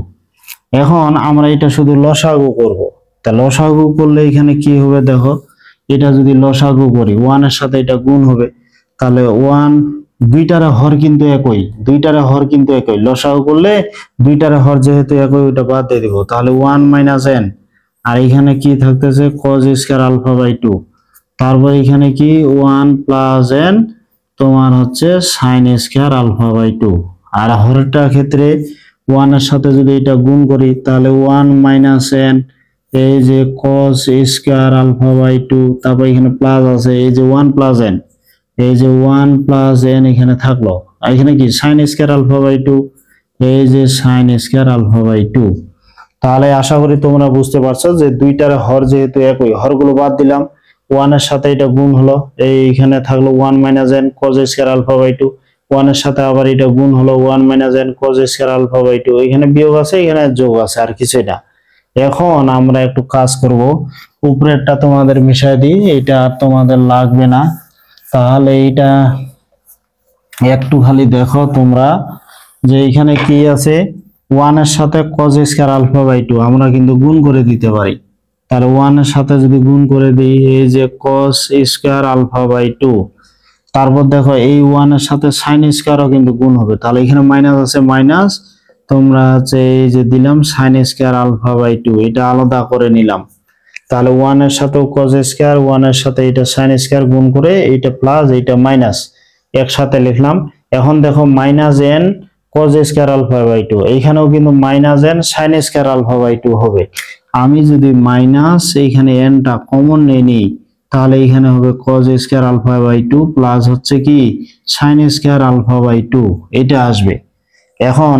এখন আমরা এটা শুধু লসাগু করব, তা লসাগু করলে এখানে কি হবে দেখো, এটা যদি লসাগু করি 1 এর সাথে এটা গুণ হবে, তাহলে 1 দুইটার হর কিন্তু একই, দুইটার হর কিন্তু একই, লসাগু করলে দুইটার হর যেহেতু একই ওটা বাদ দিয়ে দিব, তাহলে 1 মাইনাস এন, আর এখানে কি থাকতেছে cos square alpha by two, তারপর এখানে কি 1 প্লাস এন তোমার হচ্ছে sine square alpha by two, আর হরেরটা ক্ষেত্রে 1 এর সাথে যদি এটা গুণ করি তাহলে 1 মাইনাস এন এই যে cos square alpha by two, তারপর এখানে প্লাস আছে এই যে 1 প্লাস এন এই যে 1 প্লাস এন এখানে থাকলো, আর এখানে কি sine square alpha by two এই যে sine square alpha by two. তাহলে আশা করি তোমরা বুঝতে পারছো যে দুইটার হর যেহেতু একই, হরগুলো বাদ দিলাম, 1 এর সাথে এটা গুণ হলো, এইখানে থাকলো 1 minus n cos square alpha by two, 1 এর সাথে আবার এটা গুণ হলো 1 minus n cos square alpha by two, এখানে বিয়োগ আছে এখানে যোগ আছে আর কিছুই না। এখন আমরা একটু কাজ করব, উপরেরটা তোমাদের মিশাই দিই, এটা আর তোমাদের লাগবে না, তাহলে এইটা একটু খালি দেখো তোমরা যে এখানে কি আছে 1 এর সাথে cos স্কয়ার আলফা বাই 2 আমরা কিন্তু গুণ করে দিতে পারি, তাহলে 1 এর সাথে যদি গুণ করে দিই এই যে cos স্কয়ার আলফা বাই 2, তারপর দেখো এই 1 এর সাথে sin স্কয়ারও কিন্তু গুণ হবে, তাহলে এখানে মাইনাস আছে মাইনাস, তোমরা হচ্ছে এই যে দিলাম sin স্কয়ার আলফা বাই 2 এটা আলাদা করে নিলাম, তাহলে 1 এর সাথে cos স্কয়ার 1 এর সাথে এটা sin স্কয়ার গুণ করে এটা প্লাস এটা মাইনাস একসাথে লিখলাম। এখন দেখো minus n cos square alpha by 2 এইখানেও কিন্তু minus n sin square alpha by 2 হবে। আমি যদি মাইনাস এইখানে n টা কমন নিই তাহলে এখানে হবে cos square alpha by 2 plus হচ্ছে কি sin স্কয়ার আলফা বাই 2 এটা আসবে। এখন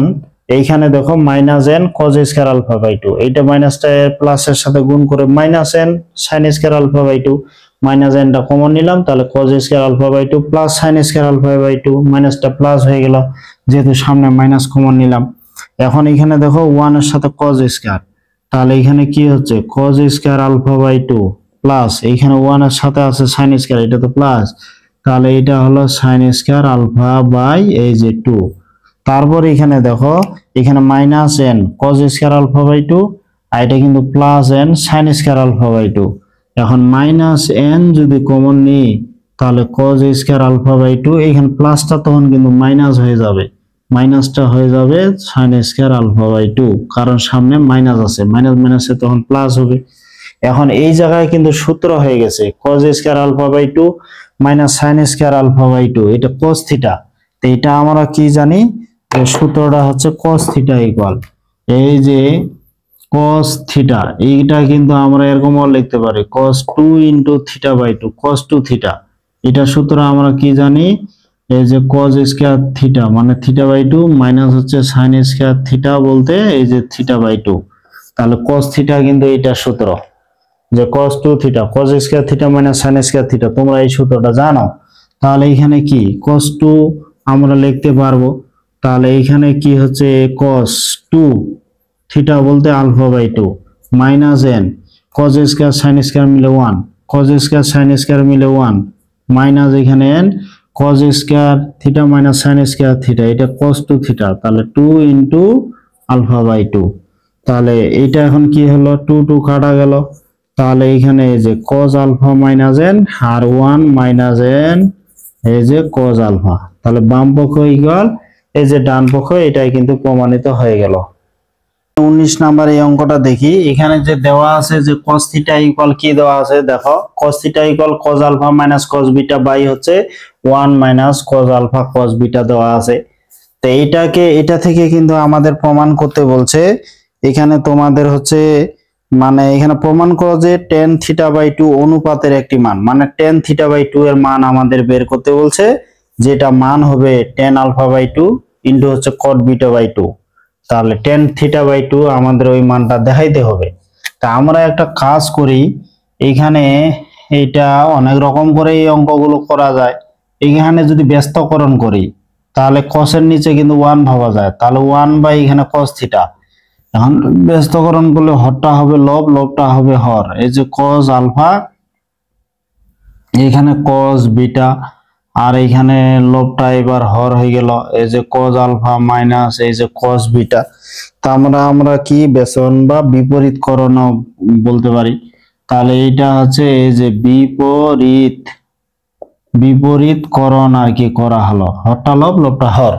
এইখানে দেখো minus n cos square alpha by 2 এইটা মাইনাসটা প্লাসের সাথে গুণ করে minus n sin square alpha by 2 minus n টা কমন নিলাম, তাহলে cos square alpha by 2 plus sin square alpha by 2 মাইনাসটা প্লাস হয়ে গেল যেহেতু সামনে মাইনাস কমন নিলাম। এখন এখানে দেখো 1 এর সাথে cos স্কয়ার, তাহলে এখানে কি হচ্ছে cos square alpha by 2 plus এইখানে 1 এর সাথে আছে sin স্কয়ার এটা তো প্লাস, তাহলে এটা হলো sin স্কয়ার আলফা বাই এই যে 2। তারপর এখানে দেখো এখানে minus n cos square alpha by 2 আর এটা কিন্তু plus n sin square alpha by 2। এখন মাইনাস n যদি কমন নিই তাহলে cos স্কয়ার আলফা বাই 2 এখানে প্লাসটা তখন কিন্তু মাইনাস হয়ে যাবে, মাইনাসটা হয়ে যাবে sin স্কয়ার আলফা বাই 2, কারণ সামনে মাইনাস আছে, মাইনাস মাইনাসে তখন প্লাস হবে। এখন এই জায়গায় কিন্তু সূত্র হয়ে গেছে cos square alpha by 2 minus sin square alpha by 2, এটা cos থিটা। তো এটা আমরা কি জানি, সূত্রটা হচ্ছে cos থিটা ইকুয়াল এই যে cos থিটা, এইটা কিন্তু আমরা এরকমও লিখতে পারি cos 2 into theta by 2, cos 2 theta. এটা সূত্র আমরা কি জানি, এই যে cos স্কয়ার থিটা মানে থিটা বাই 2 মাইনাস হচ্ছে sin স্কয়ার থিটা বলতে এই যে থিটা বাই 2, তাহলে cos থিটা কিন্তু এটা সূত্র যে cos 2 theta cos square theta minus sin square theta, তোমরা এই সূত্রটা জানো। তাহলে এখানে কি cos 2 আমরা লিখতে পারবো, তাহলে এখানে কি হচ্ছে cos 2 থিটা বলতে alpha by 2 minus n cos square sin square মিলে 1, cos স্কয়ার sin স্কয়ার মিলে 1 মাইনাস এখানে n cos square theta minus sin square theta, এটা cos 2 থিটা, তাহলে 2 ইনটু আলফা বাই 2। তাহলে এটা এখন কি হলো 2 2 কাটা গেল, তাহলে এখানে এই যে cos আলফা মাইনাস n আর 1 মাইনাস n এই যে cos আলফা, তাহলে বাম পক্ষ ইকুয়াল এই যে ডান পক্ষ, এটাই কিন্তু প্রমাণিত হয়ে গেল। 19 নাম্বার এই অঙ্কটা দেখি, এখানে যে দেওয়া আছে যে cos থিটা ইকুয়াল কি দেওয়া আছে দেখো, cos theta equal cos alpha minus cos beta by হচ্ছে 1 minus cos alpha cos beta দেওয়া আছে। তো এটা থেকে কিন্তু আমাদের প্রমাণ করতে বলছে, এখানে তোমাদের হচ্ছে মানে এখানে প্রমাণ করো যে tan থিটা বাই 2 অনুপাতের একটি মান, মানে tan থিটা বাই 2 এর মান আমাদের বের করতে বলছে, যেটা মান হবে tan আলফা বাই 2 ইনটু হচ্ছে cot বিটা বাই 2। তাহলে tan থিটা বাই 2 আমাদের ওই মানটা দেখাইতে হবে। তা আমরা একটা কাজ করি, এখানে এটা অনেক রকম করে এই অঙ্কগুলো করা যায়। এখানে যদি ব্যস্তকরণ করি তাহলে cos এর নিচে কিন্তু 1 ভাবা যায়, তাহলে 1 বাই এখানে cos থিটা। এখন ব্যস্তকরণ করলে হরটা হবে লব, লবটা হবে হর, এই যে cos আলফা এখানে cos বিটা আর এখানে লবটা এবার হর হয়ে গেল, এই যে cos আলফা মাইনাস এই যে cos বিটা। তা আমরা কি বেসন বা বিপরীতকরণ বলতে পারি। তাহলে এটা হচ্ছে এই যে বিপরীতকরণ আর কি করা হলো, হরটা লব লবটা হর।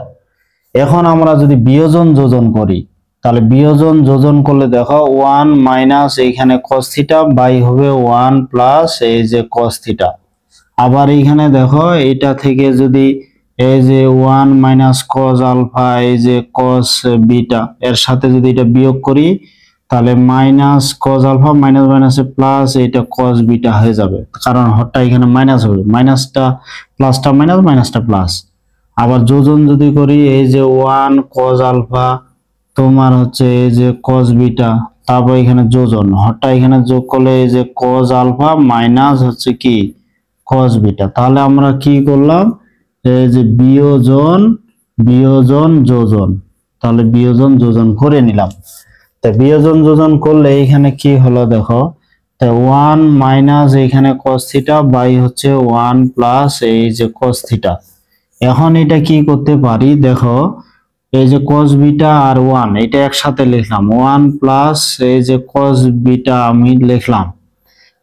এখন আমরা যদি বিয়োজন যোজন করি, তাহলে বিয়োজন যোজন করলে দেখো 1 মাইনাস এইখানে cos থিটা বাই হবে 1 প্লাস এই যে cos থিটা। আবার এইখানে দেখো এটা থেকে যদি এই যে 1 মাইনাস cos আলফা এই যে cos বিটা এর সাথে যদি এটা বিয়োগ করি, তাহলে মাইনাস cos আলফা মাইনাস মাইনাসে প্লাস এটা cos বিটা হয়ে যাবে, কারণ হরটা এখানে মাইনাস হবে, মাইনাসটা প্লাসটা মাইনাস মাইনাসটা প্লাস। আবার যোজন যদি করি এই যে 1 cos আলফা তোমার হচ্ছে এই যে cos বিটা, তারপর এখানে যোজন হরটা এখানে যোগ করলে এই যে cos আলফা মাইনাস হচ্ছে কি cos বিটা। তাহলে আমরা কি করলাম, এই যে বিয়োজন যোজন, তাহলে বিয়োজন যোজন করে নিলাম। তা বিয়োজন যোজন করলে এখানে কি হলো দেখো, তা 1 মাইনাস এখানে cos থিটা বাই হচ্ছে 1 প্লাস এই যে cos থিটা। এখন এটা কি করতে পারি দেখো, এই যে cos বিটা আর 1 এটা একসাথে লিখলাম, 1 প্লাস এই যে cos বিটা আমি লিখলাম।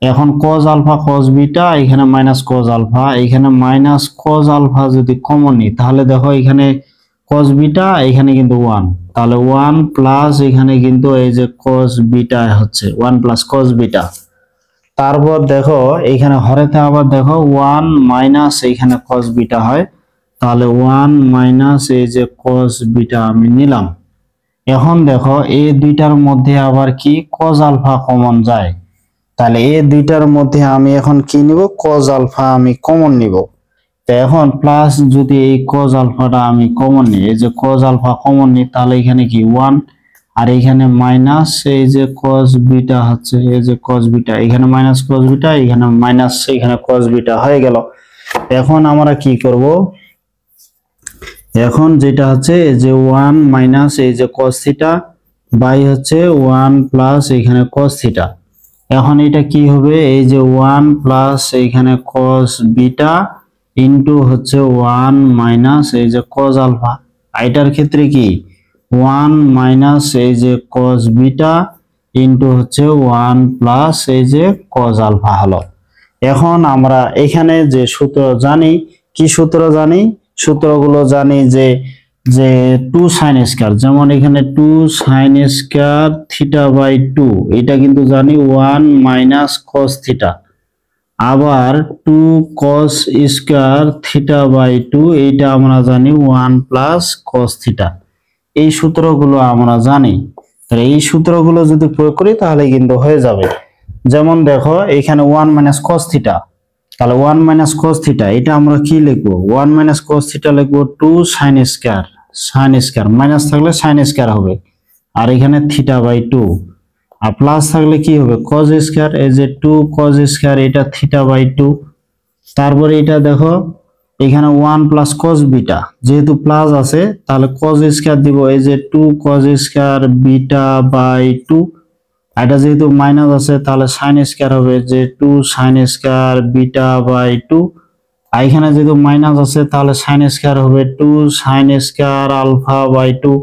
এখন cos আলফা cos বিটা এখানে মাইনাস cos আলফা, এখানে মাইনাস cos আলফা যদি কমন নিই তাহলে দেখো এখানে cos বিটা এখানে কিন্তু 1, তাহলে 1 প্লাস এখানে কিন্তু এই যে cos বিটা হচ্ছে 1 প্লাস cos বিটা। তারপর দেখো এখানে হরেতে আবার দেখো 1 মাইনাস এখানে cos বিটা হয়, তাহলে 1 মাইনাস এই যে cos বিটা আমি নিলাম। এখন দেখো এই দুইটার মধ্যে আবার কি cos আলফা কমন যায়, তাহলে এই দুইটার মধ্যে আমি এখন কি নিব, cos আলফা আমি কমন নিব। তো এখন প্লাস যদি এই cos আলফাটা আমি কমন নিই, এই যে cos আলফা কমন নিই, তাহলে এখানে কি 1 আর এখানে মাইনাস এই যে cos বিটা হচ্ছে এই যে cos বিটা, এখানে মাইনাস cos বিটা এখানে মাইনাস এখানে cos বিটা হয়ে গেল। এখন আমরা কি করব, এখন যেটা হচ্ছে এই যে 1 মাইনাস এই যে cos থিটা বাই হচ্ছে 1 প্লাস এখানে cos থিটা। এখন এটা কি হবে, এই যে 1 প্লাস এখানে cos বিটা ইনটু হচ্ছে 1 মাইনাস এই যে cos আলফা। এটার ক্ষেত্রে কি 1 মাইনাস এই যে cos বিটা ইনটু হচ্ছে 1 প্লাস এই যে cos আলফা হলো। এখন আমরা এখানে যে সূত্র জানি, কি সূত্র জানি, সূত্রগুলো জানি যে যে 2 sin স্কয়ার, যেমন এখানে 2 sin স্কয়ার থিটা বাই 2, এটা কিন্তু জানি 1 মাইনাস cos থিটা। আবার 2 cos স্কয়ার থিটা বাই 2, এইটা আমরা জানি 1 প্লাস cos থিটা। এই সূত্রগুলো আমরা জানি, তাহলে এই সূত্রগুলো যদি প্রয়োগ করি তাহলে কিন্তু হয়ে যাবে। যেমন দেখো এখানে 1 মাইনাস cos থিটা, তাহলে 1 মাইনাস cos থিটা এটা আমরা কি লিখবো? 1 মাইনাস cos থিটা লিখবো 2 sin square, sin square minus থাকলে sin স্কয়ার হবে, আর এখানে থিটা বাই 2, আর প্লাস থাকলে কি হবে? cos স্কয়ার, এই যে 2 cos স্কয়ার এটা থিটা বাই 2। তারপরে এটা দেখো এখানে 1 প্লাস cos বিটা, যেহেতু প্লাস আছে তাহলে cos স্কয়ার দিব, এই যে 2 cos স্কয়ার বিটা বাই 2। এটা যেহেতু মাইনাস আছে তাহলে sin স্কয়ার হবে, যে 2 sin স্কয়ার বিটা বাই 2। আর এখানে যেহেতু মাইনাস আছে তাহলে sin স্কয়ার হবে 2 sin স্কয়ার আলফা বাই 2।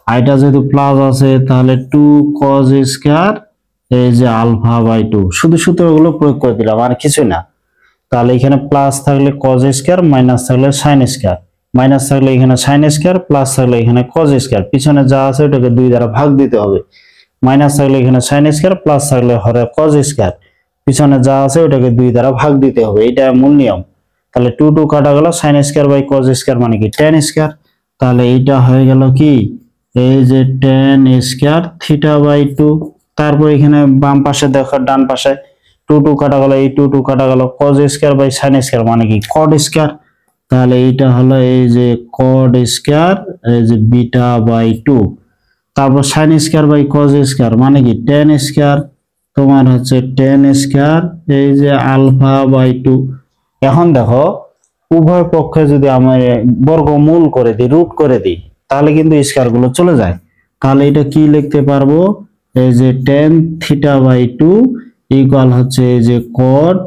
আর এটা যেহেতু প্লাস আছে তাহলে 2 cos স্কয়ার এই যে আলফা বাই 2। শুধু সূত্রগুলো প্রয়োগ করে দিলাম, আর কিছু না। তাহলে এখানে প্লাস থাকলে cos স্কয়ার, মাইনাস থাকলে sin স্কয়ার, মাইনাস থাকলে এখানে sin স্কয়ার, প্লাস থাকলে এখানে cos স্কয়ার, পিছনে যা আছে ওটাকে 2 দ্বারা ভাগ দিতে হবে। মাইনাস থাকলে এখানে sin স্কয়ার, প্লাস থাকলে হবে cos স্কয়ার, পিছনে যা আছে ওটাকে 2 দ্বারা ভাগ দিতে হবে, এটা মূল নিয়ম। তাহলে 2 2 কাটা গেল, sin square by cos square মানে কি tan স্কয়ার। তাহলে এইটা হয়ে গেল কি, এই যে tan স্কয়ার থিটা বাই 2। তারপর এখানে বাম পাশে দেখো, ডান পাশে 2 2 কাটা গেল, এই 2 2 কাটা গেল, cos square by sin square মানে কি cot স্কয়ার। তাহলে এইটা হলো এই যে cot স্কয়ার, এই যে বিটা বাই 2। তারপর sin square by cos square মানে কি tan স্কয়ার, তোমার হচ্ছে tan স্কয়ার এই যে আলফা বাই 2। এখন দেখো উভয় পক্ষে যদি আমরা বর্গমূল করে দিই, রুট করে দিই, তাহলে কিন্তু স্কয়ার গুলো চলে যায়। তাহলে এটা কি লিখতে পারবো? এই যে tan থিটা বাই 2 ইকুয়াল হচ্ছে এই যে cot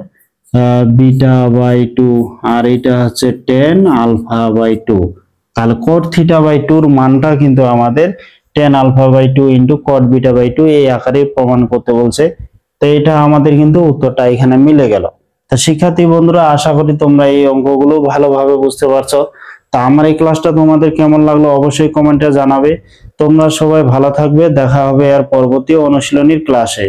বিটা বাই 2, আর এটা হচ্ছে tan আলফা বাই 2। তাহলে cot থিটা বাই 2 এর মানটা কিন্তু আমাদের tan alpha by 2 into cot beta by 2 এই আকারে প্রমাণ করতে বলছে। তো এটা আমাদের কিন্তু উত্তরটা এখানে মিলে গেল। তো শিক্ষার্থী বন্ধুরা, আশা করি তোমরা এই অঙ্কগুলো ভালোভাবে বুঝতে পারছো। তা আমার এই ক্লাসটা তোমাদের কেমন লাগলো অবশ্যই কমেন্টে জানাবে। তোমরা সবাই ভালো থাকবে, দেখা হবে এর পরবর্তী অনুশীলনীর ক্লাসে।